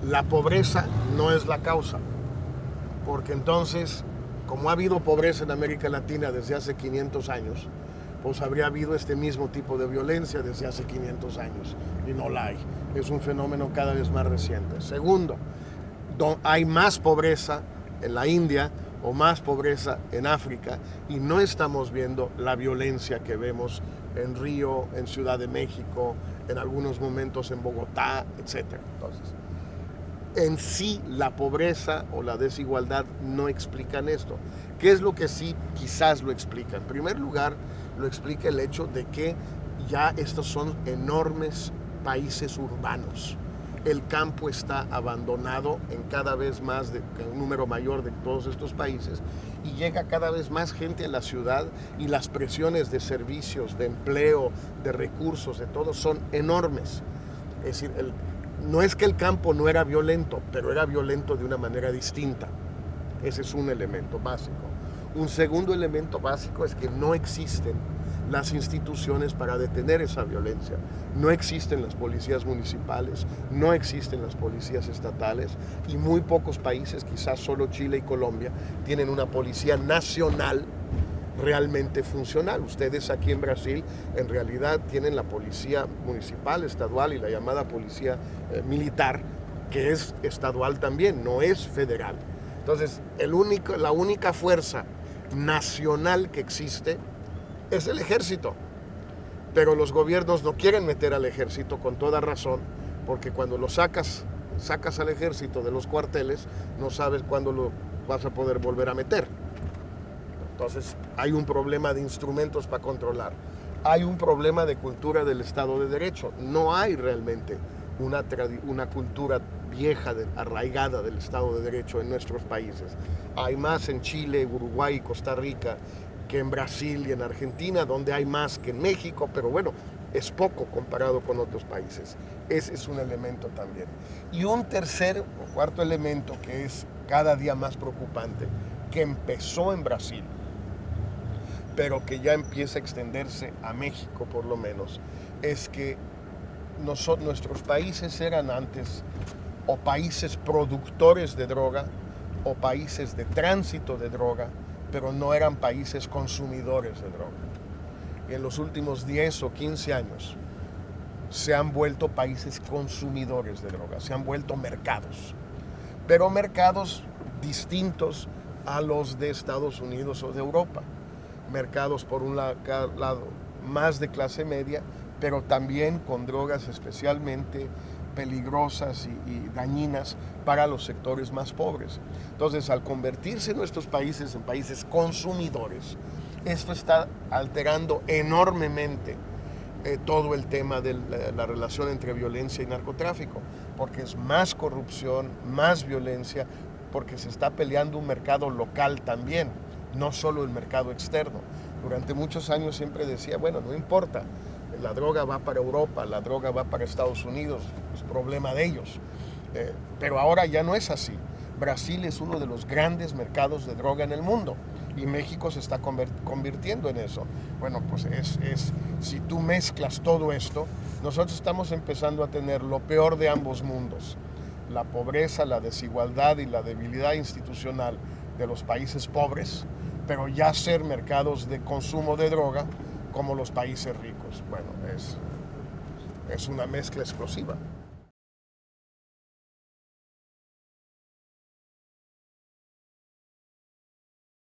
La pobreza no es la causa, porque entonces, como ha habido pobreza en América Latina desde hace 500 años, pues habría habido este mismo tipo de violencia desde hace 500 años, y no la hay. Es un fenómeno cada vez más reciente. Segundo, hay más pobreza en la India o más pobreza en África, y no estamos viendo la violencia que vemos en Río, en Ciudad de México, en algunos momentos en Bogotá, etc. Entonces, en sí la pobreza o la desigualdad no explican esto. ¿Qué es lo que sí quizás lo explica? En primer lugar, lo explica el hecho de que ya estos son enormes países urbanos. El campo está abandonado en cada vez más, en un número mayor de todos estos países, y llega cada vez más gente a la ciudad, y las presiones de servicios, de empleo, de recursos, de todo, son enormes. Es decir, no es que el campo no era violento, pero era violento de una manera distinta. Ese es un elemento básico. Un segundo elemento básico es que no existen las instituciones para detener esa violencia. No existen las policías municipales, no existen las policías estatales, y muy pocos países, quizás solo Chile y Colombia, tienen una policía nacional realmente funcional. Ustedes aquí en Brasil en realidad tienen la policía municipal, estadual, y la llamada policía militar, que es estadual también, no es federal. Entonces, la única fuerza nacional que existe es el ejército, pero los gobiernos no quieren meter al ejército, con toda razón, porque cuando lo sacas al ejército de los cuarteles, no sabes cuándo lo vas a poder volver a meter. Entonces hay un problema de instrumentos para controlar, hay un problema de cultura del Estado de Derecho. No hay realmente una cultura vieja, arraigada del Estado de Derecho en nuestros países. Hay más en Chile, Uruguay y Costa Rica que en Brasil y en Argentina, donde hay más que en México, pero bueno, es poco comparado con otros países. Ese es un elemento también. Y un tercer o cuarto elemento que es cada día más preocupante, que empezó en Brasil, pero que ya empieza a extenderse a México por lo menos, es que nuestros países eran antes o países productores de droga o países de tránsito de droga, pero no eran países consumidores de droga. Y en los últimos 10 o 15 años se han vuelto países consumidores de droga, se han vuelto mercados, pero mercados distintos a los de Estados Unidos o de Europa. Mercados por un lado más de clase media, pero también con drogas especialmente peligrosas y dañinas para los sectores más pobres. Entonces, al convertirse nuestros países en países consumidores, esto está alterando enormemente todo el tema de la relación entre violencia y narcotráfico, porque es más corrupción, más violencia, porque se está peleando un mercado local también, no solo el mercado externo. Durante muchos años siempre decía, bueno, no importa, la droga va para Europa, la droga va para Estados Unidos, es problema de ellos. Pero ahora ya no es así. Brasil es uno de los grandes mercados de droga en el mundo, y México se está convirtiendo en eso. Bueno, pues si tú mezclas todo esto, nosotros estamos empezando a tener lo peor de ambos mundos: la pobreza, la desigualdad y la debilidad institucional de los países pobres, pero ya ser mercados de consumo de droga como los países ricos. Bueno, es una mezcla explosiva.